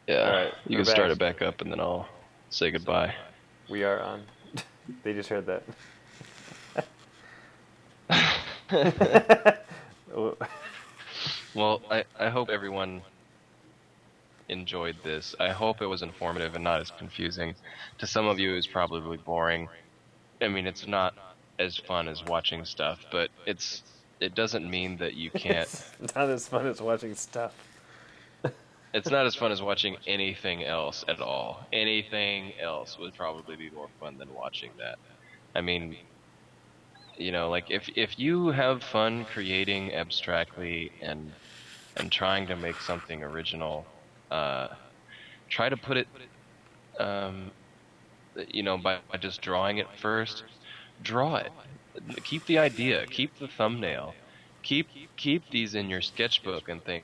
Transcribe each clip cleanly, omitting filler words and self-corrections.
All Yeah, right, you we're can start back. it back up and then I'll say goodbye. We are on. They just heard that. Well, I hope everyone enjoyed this. I hope it was informative and not as confusing. To some of you, it was probably boring. I mean, it's not as fun as watching stuff, but it doesn't mean that you can't. It's not as fun as watching stuff. It's not as fun as watching anything else at all. Anything else would probably be more fun than watching that. I mean, like if you have fun creating abstractly and trying to make something original, uh, try to put it, um, by just drawing it first. Draw it. Keep the idea. Keep the thumbnail. Keep keep these in your sketchbook and think,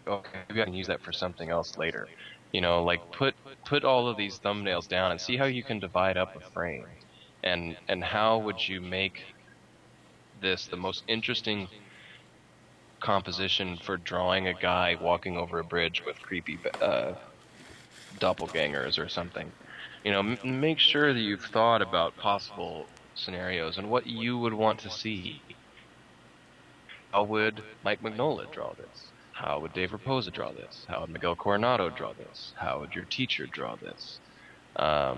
okay, maybe I can use that for something else later. Like put all of these thumbnails down and see how you can divide up a frame. And how would you make this the most interesting composition for drawing a guy walking over a bridge with creepy doppelgangers or something. Make sure that you've thought about possible scenarios and what you would want to see. How would Mike Mignola draw this? How would Dave Raposa draw this? How would Miguel Coronado draw this? How would your teacher draw this? How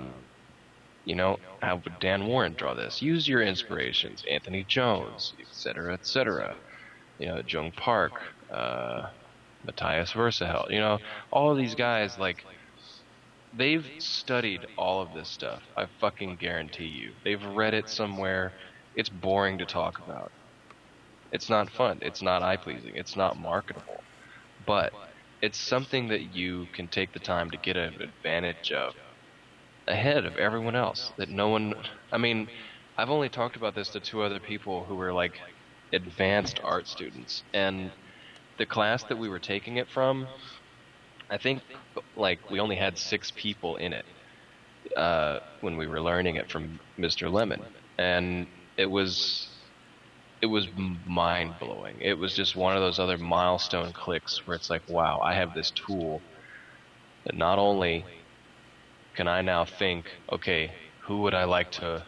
would Dan Warren draw this? Use your inspirations, Anthony Jones, etc., etc. Jung Park, Matthias Versahel. All of these guys, like, they've studied all of this stuff. I fucking guarantee you. They've read it somewhere. It's boring to talk about. It's not fun. It's not eye-pleasing. It's not marketable. But it's something that you can take the time to get an advantage of ahead of everyone else. That no one, I mean, I've only talked about this to two other people who were like advanced art students. And the class that we were taking it from, I think like we only had six people in it when we were learning it from Mr. Lemon, and it was it was mind blowing. It was just one of those other milestone clicks where it's like, wow, I have this tool that not only can I now think, okay, who would I like to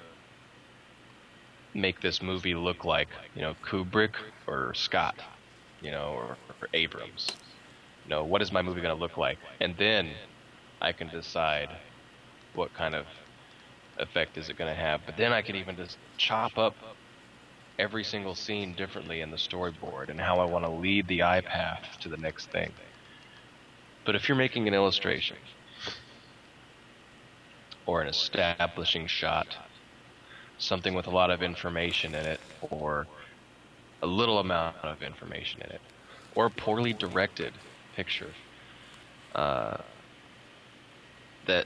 make this movie look like? Kubrick or Scott, or Abrams. What is my movie going to look like? And then I can decide what kind of effect is it going to have. But then I can even just chop up every single scene differently in the storyboard and how I want to lead the eye path to the next thing. But if you're making an illustration or an establishing shot, something with a lot of information in it, or a little amount of information in it, or a poorly directed picture, uh, that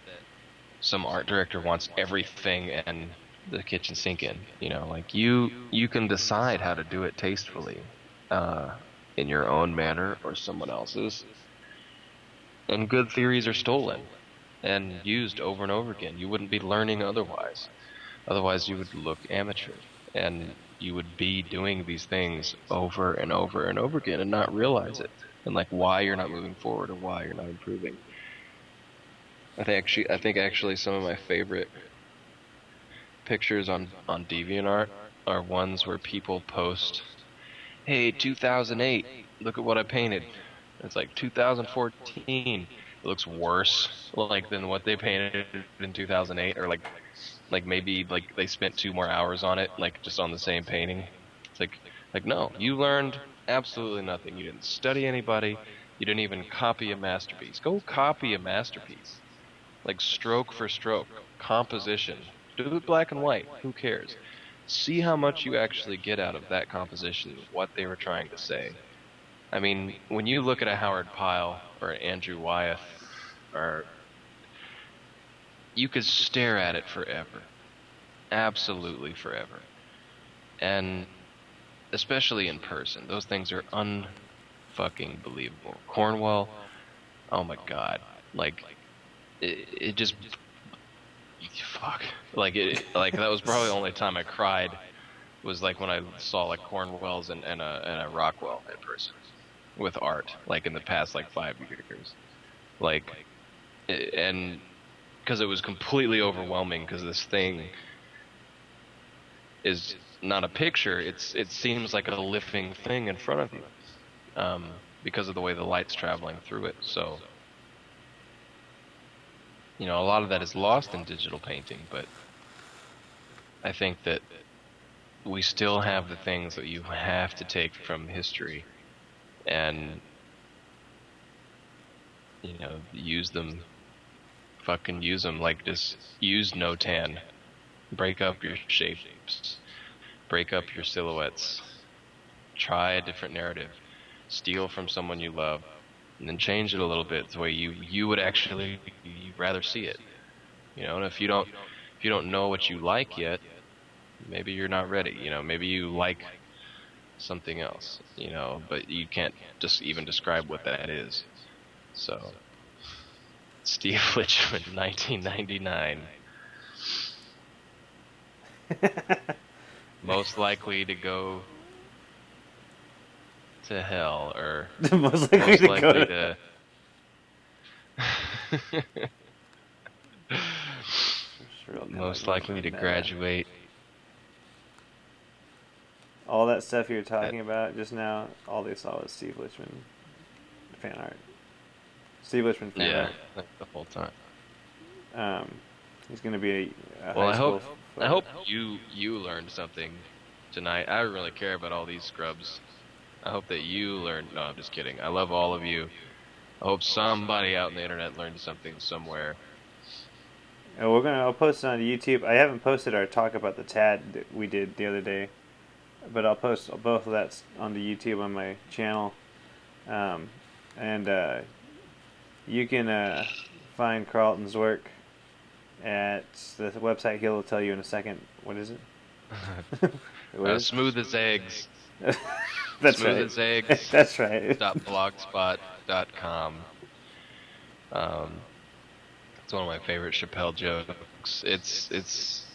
some art director wants everything and the kitchen sink in. Like you can decide how to do it tastefully, uh, in your own manner or someone else's. And good theories are stolen and used over and over again. You wouldn't be learning otherwise. Otherwise, you would look amateur, and you would be doing these things over and over and over again and not realize it, and like why you're not moving forward or why you're not improving. I think actually some of my favorite pictures on DeviantArt are ones where people post, "Hey, 2008, look at what I painted." It's like 2014. It looks worse like than what they painted in 2008, or like maybe like they spent 2 more hours on it, like just on the same painting. It's like no, you learned absolutely nothing. You didn't study anybody. You didn't even copy a masterpiece. Go copy a masterpiece, like stroke for stroke, composition. Do it black and white. Who cares? See how much you actually get out of that composition, what they were trying to say. I mean, when you look at a Howard Pyle or an Andrew Wyeth, or you could stare at it forever, absolutely forever. And especially in person, those things are unfucking believable. Cornwell, oh my God, like it just fuck, like that was probably the only time I cried was like when I saw like Cornwell's and a Rockwell in person with art, like in the past like 5 years. Like and because it was completely overwhelming, because this thing is not a picture, it seems like a living thing in front of you, because of the way the light's traveling through it. So, a lot of that is lost in digital painting, but I think that we still have the things that you have to take from history and, use them, fucking use them, like just use no-tan, break up your shapes, break up your silhouettes, try a different narrative, steal from someone you love, and then change it a little bit the way you would actually you'd rather see it. And if you don't know what you like yet, maybe you're not ready. Maybe you like something else. But you can't just even describe what that is. So, Steve Litchman, 1999. Most likely to go to hell, or Most likely to go to Sure, most likely to graduate. All that stuff you were talking about just now, all they saw was Steve Litchman fan art. Steve Litchman fan art. Yeah, the whole time. He's going to be a Well, high school. I hope you learned something tonight. I don't really care about all these scrubs. I hope that you learned. No, I'm just kidding. I love all of you. I hope somebody out on the internet learned something somewhere. I'll post it on YouTube. I haven't posted our talk about the TAD that we did the other day, but I'll post both of that on the YouTube on my channel. And you can find Carlton's work at the website he'll tell you in a second. What is it? Smooth as eggs. That's Smooth right. as eggs. That's right. .blogspot.com. It's one of my favorite Chappelle jokes. It's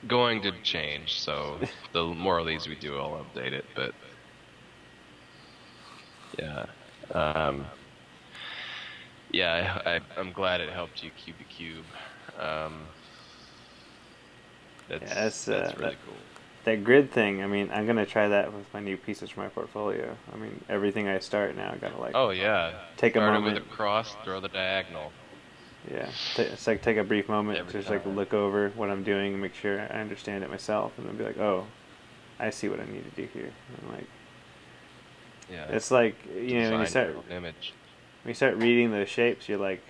going to change, so the more of these we do, I'll update it. But yeah, I'm glad it helped you cube the cube. That's really cool. That grid thing, I mean, I'm gonna try that with my new pieces for my portfolio. I mean, everything I start now, I gotta like. Oh yeah. Take a moment. Start it with a cross, throw the diagonal. Yeah, it's like take a brief moment Every to just time. like look over what I'm doing and make sure I understand it myself, and then be like, oh, I see what I need to do here. And like, Yeah. it's like when you start reading those shapes, you're like,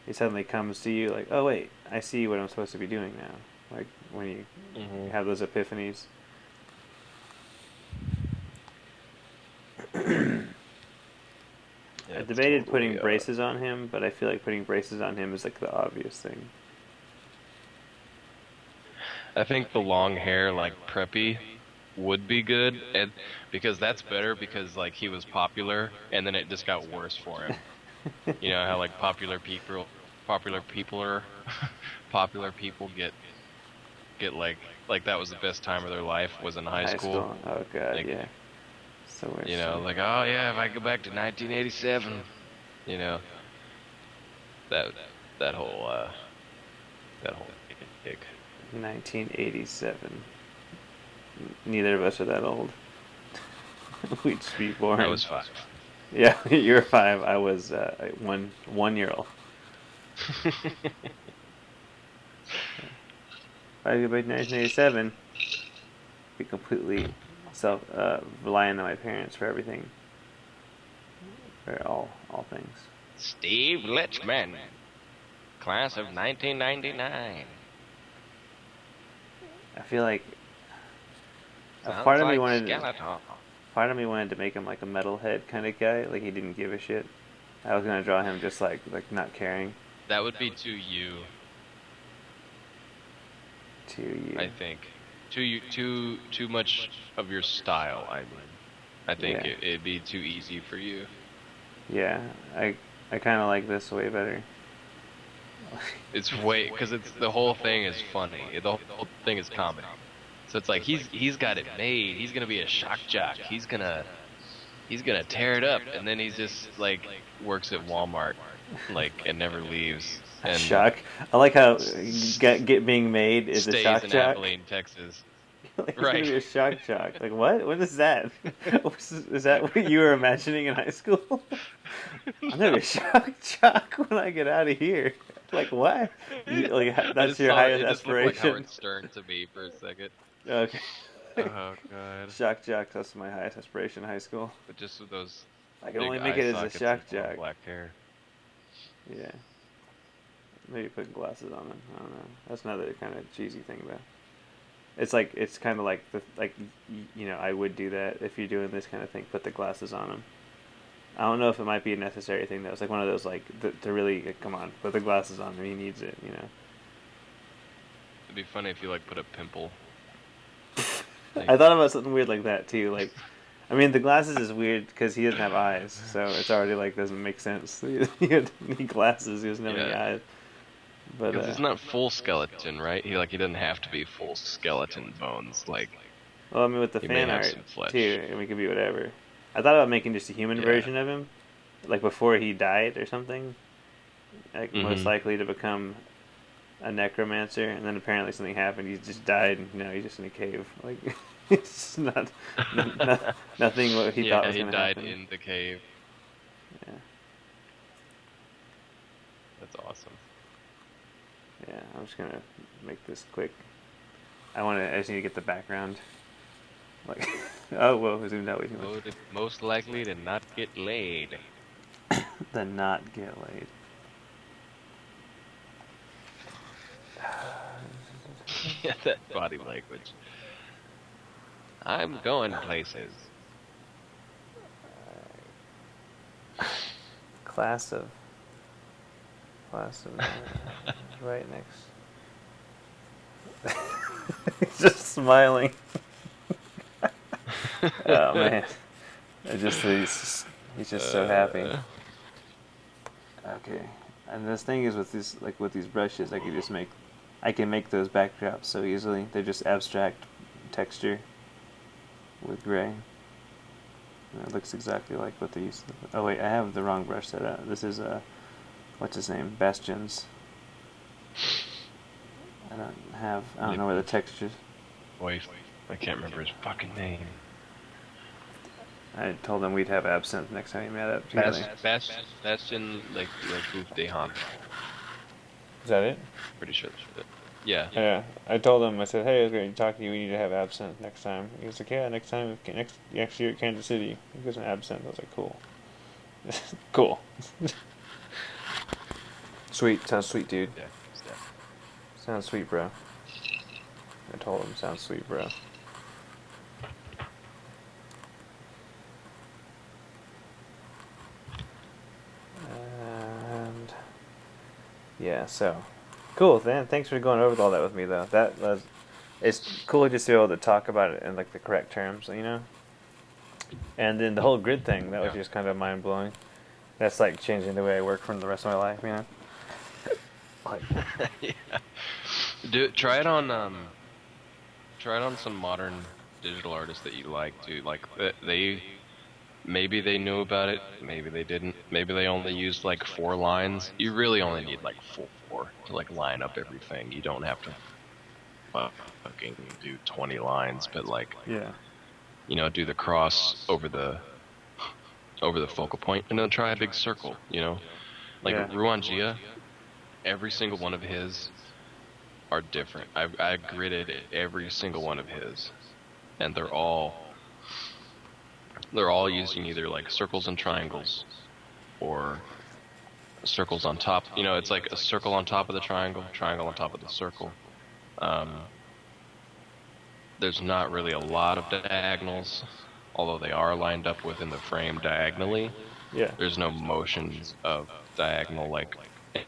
it suddenly comes to you like, oh wait, I see what I'm supposed to be doing now. Like when you have those epiphanies. I debated putting braces on him, but I feel like putting braces on him is like the obvious thing. I think the long hair, like preppy, would be good, and because that's better, because like he was popular, and then it just got worse for him. You know how like popular people get like that was the best time of their life was in high school. Oh god, like, yeah. So much. Like, oh yeah, if I go back to 1987, that whole gig. 1987. Neither of us are that old. We'd just be born. I was 5. Yeah, you were 5. I was 1 year old. If I go back to 1987, be completely relying on my parents for everything, for all things. Steve Litchman, class of 1999. I feel like Sounds part of like me wanted skeleton. Part of me wanted to make him like a metalhead kind of guy, like he didn't give a shit. I was gonna draw him just like not caring. That would be too you. To you. I think. Too much of your style, I mean. I think it'd be too easy for you. Yeah, I kind of like this way better. It's because the whole thing is funny. The whole thing is comedy. So it's like he's got it made. He's gonna be a shock jock. He's gonna he's gonna tear it up, and then he's just like works at Walmart, like, and never leaves, A and shock. I like how s- get being made is a stays shock in jock. Abilene, Texas. Like he's gonna Right. be a shock jock. Like what? What is that? Is that what you were imagining in high school? I'm gonna No. be a shock jock when I get out of here. Like what? Like I that's just your saw highest it. Just looked like aspiration? Howard Stern to me for a second. Okay. Oh god. Shock jock. That's my highest aspiration in high school. But just with those I can big only make eye it as a sockets and shock long jock. black hair. Yeah. Maybe put glasses on them. I don't know. That's another kind of cheesy thing though. It's kind of like I would do that if you're doing this kind of thing. Put the glasses on him. I don't know if it might be a necessary thing though. It's like one of those to really come on, put the glasses on him. He needs it. It'd be funny if you like put a pimple. Like, I thought about something weird like that too. Like, I mean, the glasses is weird because he doesn't have eyes, so it's already like doesn't make sense. He need glasses. He doesn't have any yeah, eyes. But because he's not full skeleton, right? He doesn't have to be full skeleton bones. Like, well, I mean, with the he may fan have art some flesh. too, I mean, it could be whatever. I thought about making just a human Yeah. version of him, like before he died or something. Like most likely to become a necromancer, and then apparently something happened. He just died, and he's just in a cave. Like it's nothing what he thought Yeah, was he going to died happen. in the cave. Yeah, That's awesome. yeah. I'm just gonna make this quick. I just need to get the background. Like, oh whoa, I zoomed out way too much. Most likely to not get laid. Then not get laid. Yeah, that body language. I'm going places. Class of right next. He's just smiling. Oh man, he's just so happy. Okay, and this thing is with these brushes, I can make those backdrops so easily. They're just abstract texture with gray. And it looks exactly like what they used to. Oh wait, I have the wrong brush set up. This is what's his name? Bastion's. I don't know where the textures. Boy, I can't remember his fucking name. I told him we'd have absinthe next time he met up together. Bastion, like Booth Dehan. Is that it? Pretty sure that's it. Yeah. Yeah. I told him, I said, hey, I was going to talk to you. We need to have absinthe next time. He was like, yeah, next year at Kansas City. He goes, an absinthe. I was like, cool. Cool. Sweet. Sounds sweet, dude. Yeah. Sounds sweet, bro. I told him, sounds sweet, bro. And yeah, so cool. Then thanks for going over all that with me, though. It's cool just to be able to talk about it in like the correct terms, And then the whole grid thing, that was just kind of mind blowing. That's like changing the way I work for the rest of my life, Like, yeah. Try it on some modern digital artists that you like, dude. Like maybe they knew about it, maybe they didn't. Maybe they only used like 4 lines. You really only need like 4 to like line up everything. You don't have to fucking do 20 lines, but like yeah, do the cross over the focal point, and then try a big circle. Like yeah. Ruan Gia, every single one of his are different. I gridded every single one of his, and they're all using either like circles and triangles, or circles on top. It's like a circle on top of the triangle on top of the circle. There's not really a lot of diagonals, although they are lined up within the frame diagonally. Yeah. There's no motions of diagonal like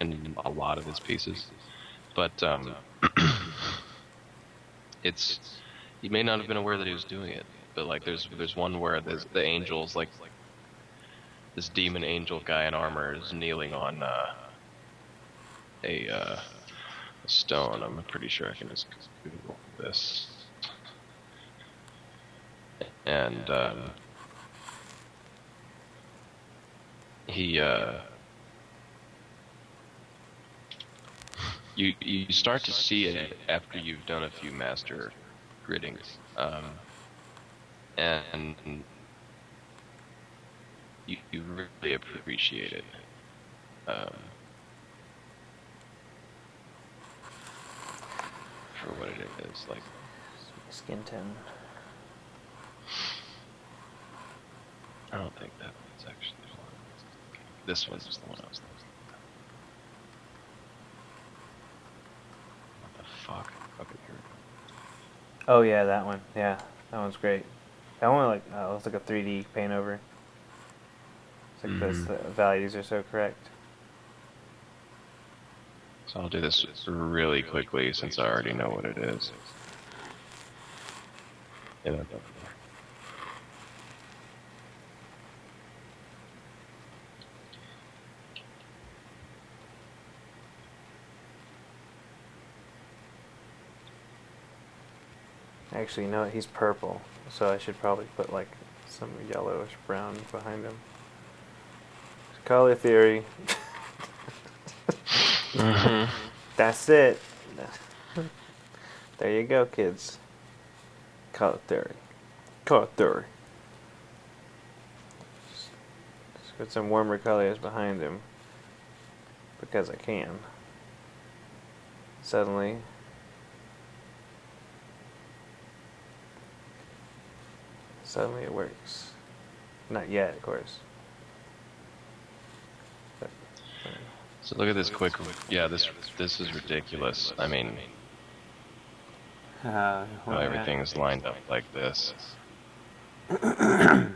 in a lot of his pieces. But he may not have been aware that he was doing it. But like there's one where the angels, like this demon angel guy in armor is kneeling on a stone. I'm pretty sure I can just Google this. And he you start to see it after you've done a few master griddings, and you really appreciate it. For what it is, like Skin tone. I don't think that one's actually the one. This one's the one I was thinking. What the fuck? Okay, here we go. Oh yeah, that one. Yeah, that one's great. That one looks like a 3D Paintover. It's like the values are so correct. So I'll do this really quickly since I already know what it is. Yeah, Actually, you know what? He's purple, so I should probably put like some yellowish brown behind him. Color theory. That's it. There you go, kids. Color theory. Color theory. Just put some warmer colors behind him because I can. Suddenly. Suddenly it works. Not yet, of course. But, so look at this quick. Yeah, this is ridiculous. I mean, how everything's lined up like this. Yeah,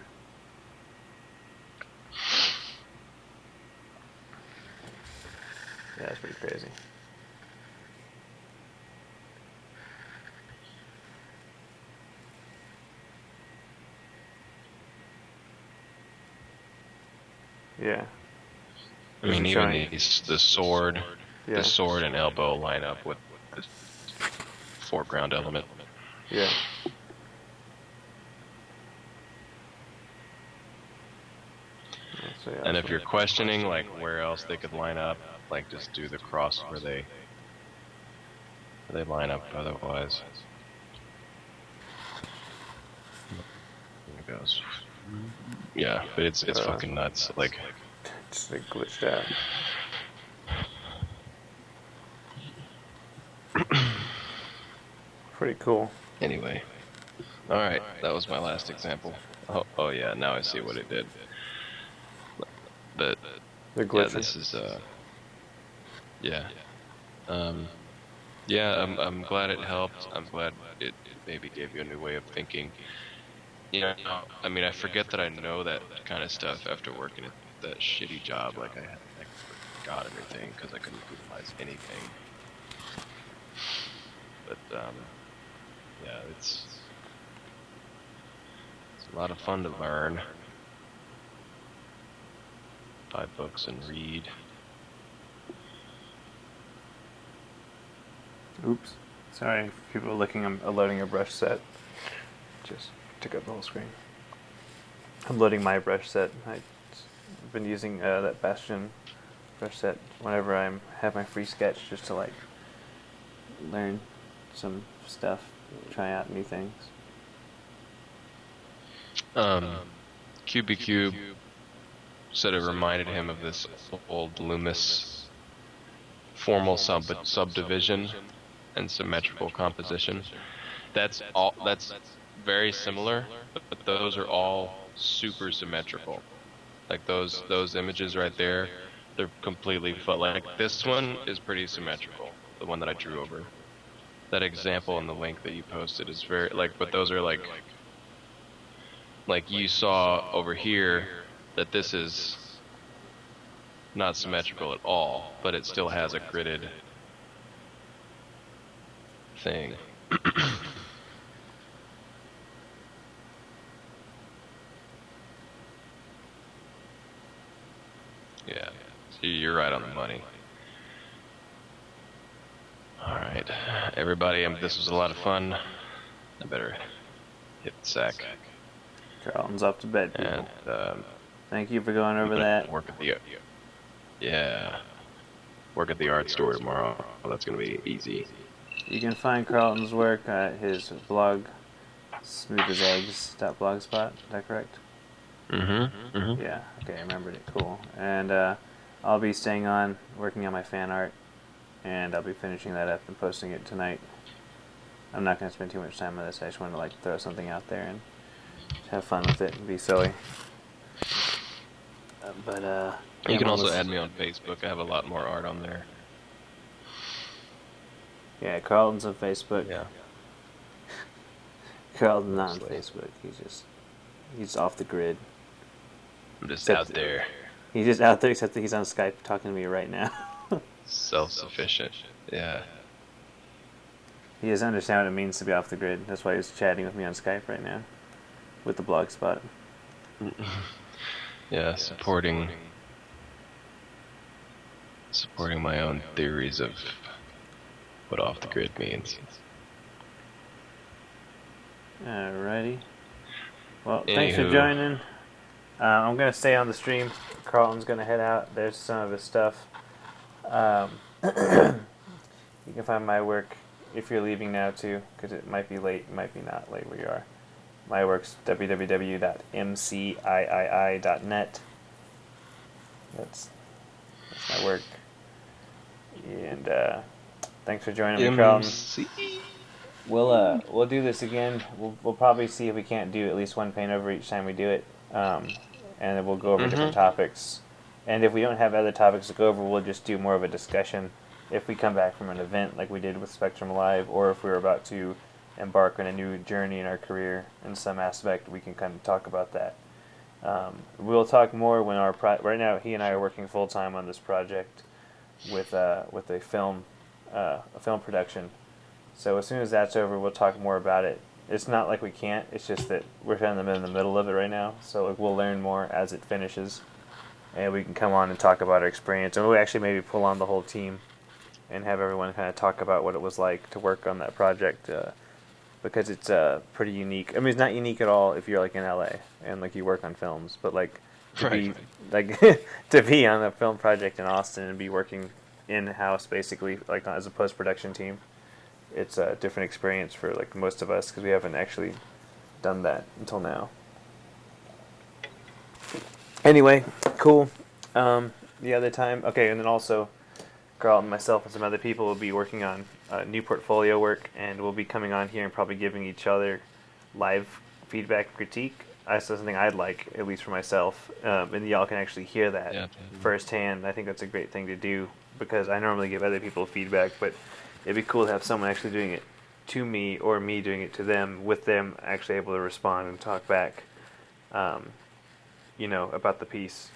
that's pretty crazy. Yeah. I mean, even the sword and elbow line up with the foreground element. Yeah. And if you're questioning like where else they could line up, like just do the cross where they line up otherwise. There it goes. Yeah, but it's fucking nuts. Like just like glitched out. Pretty cool. Anyway, all right, that was my last example. Oh yeah, now I see what it did. But yeah, this is yeah. Yeah, I'm glad it helped. I'm glad it maybe gave you a new way of thinking. You know, I mean, I forget that I know that kind of stuff after working at that shitty job. Like I forgot everything because I couldn't visualize anything. But yeah, it's a lot of fun to learn. Buy books and read. Oops. Sorry, people looking. I'm loading a brush set. Just took up the whole screen. I'm loading my brush set. I've been using that Bastion brush set whenever I have my free sketch, just to like learn some stuff, try out new things. QBCube said it reminded him of this old Loomis formal subdivision and symmetrical composition. That's very similar, but those are all super symmetrical. Like those images right there, they're completely like this one is pretty symmetrical. The one that I drew over. That example in the link that you posted is very like, but those are like you saw over here that this is not symmetrical at all, but it still has a gridded thing. Yeah, so you're right on the money. Alright, everybody, this was a lot of fun. I better hit the sack. Carlton's off to bed, people. And Thank you for going over that. Work at the work at the art store tomorrow. That's gonna be easy. You can find Carlton's work at his blog, smoothaseggs.blogspot. Is that correct? Mm-hmm. Mm-hmm. Yeah. Okay, I remembered it. Cool. And I'll be staying on, working on my fan art, and I'll be finishing that up and posting it tonight. I'm not going to spend too much time on this. I just want to like throw something out there and have fun with it and be silly. You can also add me on Facebook. I have a lot more art on there. Yeah, Carlton's on Facebook. Yeah. Carlton's not on Facebook. He's off the grid. I'm just out there. He's just out there, except that he's on Skype talking to me right now. Self-sufficient. Yeah. He doesn't understand what it means to be off the grid. That's why he's chatting with me on Skype right now, with the blogspot. Yeah, supporting my own theories of what off the grid means. Alrighty. Well, thanks for joining. I'm gonna stay on the stream. Carlton's gonna head out. There's some of his stuff. You can find my work if you're leaving now too, because it might be late, it might be not late where you are. My work's www.mciii.net. That's my work. And thanks for joining me, Carlton. We'll do this again. We'll probably see if we can't do at least one Paintover each time we do it, and then we'll go over different topics. And if we don't have other topics to go over, we'll just do more of a discussion. If we come back from an event like we did with Spectrum Live, or if we're about to embark on a new journey in our career in some aspect, we can kind of talk about that. We'll talk more when right now he and I are working full time on this project with a film production. So as soon as that's over, we'll talk more about it. It's not like we can't. It's just that we're kind of in the middle of it right now. So like, we'll learn more as it finishes, and we can come on and talk about our experience. And we'll actually maybe pull on the whole team and have everyone kind of talk about what it was like to work on that project, because it's pretty unique. I mean, it's not unique at all if you're like in LA and like you work on films, but like to be like to be on a film project in Austin and be working in house basically like as a post production team. It's a different experience for like most of us because we haven't actually done that until now. Anyway, cool. The other time, okay, and then also Carlton, myself, and some other people will be working on new portfolio work, and we'll be coming on here and probably giving each other live feedback, critique. That's something I'd like, at least for myself, and y'all can actually hear that firsthand. I think that's a great thing to do because I normally give other people feedback, but it'd be cool to have someone actually doing it to me or me doing it to them, with them actually able to respond and talk back, about the piece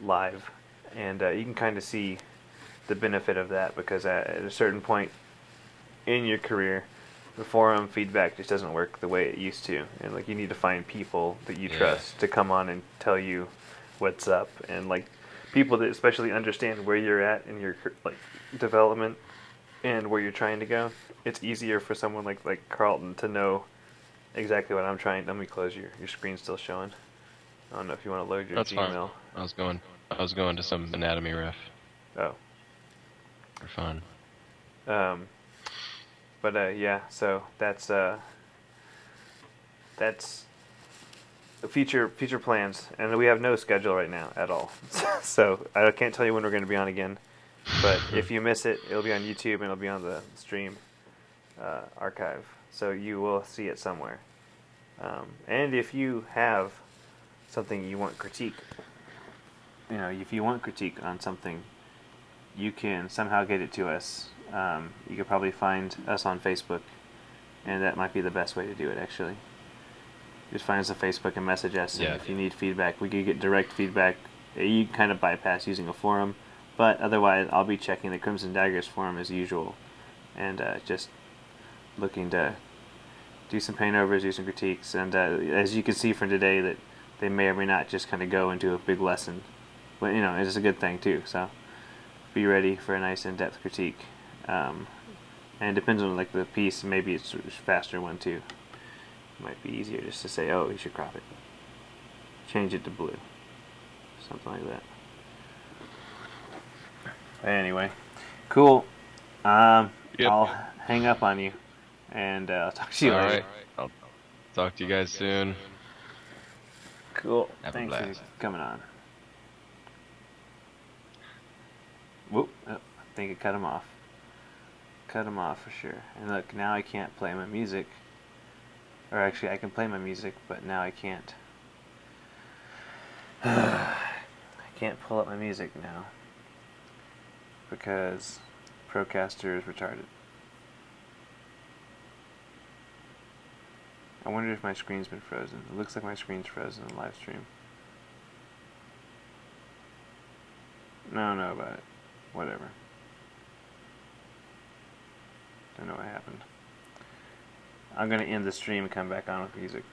live. And you can kind of see the benefit of that because at a certain point in your career, the forum feedback just doesn't work the way it used to. And like you need to find people that you trust to come on and tell you what's up, and like people that especially understand where you're at in your like development and where you're trying to go. It's easier for someone like Carlton to know exactly what I'm trying. Let me close your screen's still showing. I don't know if you want to load your Gmail. Fine. I was going to some anatomy ref. Oh. For fun. So that's the future plans, and we have no schedule right now at all. So I can't tell you when we're going to be on again. But if you miss it, it'll be on YouTube and it'll be on the stream archive. So you will see it somewhere. And if you have something you want critique, if you want critique on something, you can somehow get it to us. You could probably find us on Facebook, and that might be the best way to do it, actually. Just find us on Facebook and message us, and if you need feedback, we can get direct feedback. You can kind of bypass using a forum. But otherwise, I'll be checking the Crimson Daggers forum as usual, and just looking to do some paintovers, do some critiques, and as you can see from today, that they may or may not just kind of go into a big lesson. But it's a good thing too. So be ready for a nice in-depth critique, and it depends on like the piece. Maybe it's a faster one too. It might be easier just to say, "Oh, you should crop it, change it to blue." something like that. But anyway, cool. Yep. I'll hang up on you, and I'll talk to you All later. right. I'll talk to you guys soon. Cool. Have a Thanks for blast. coming on. Whoop. Oh, I think it cut him off. Cut him off for sure. And look, now I can't play my music. Or actually, I can play my music, but now I can't. I can't pull up my music now. Because Procaster is retarded. I wonder if my screen's been frozen. It looks like my screen's frozen in the live stream. I don't know about it. Whatever. Don't know what happened. I'm gonna end the stream and come back on with music.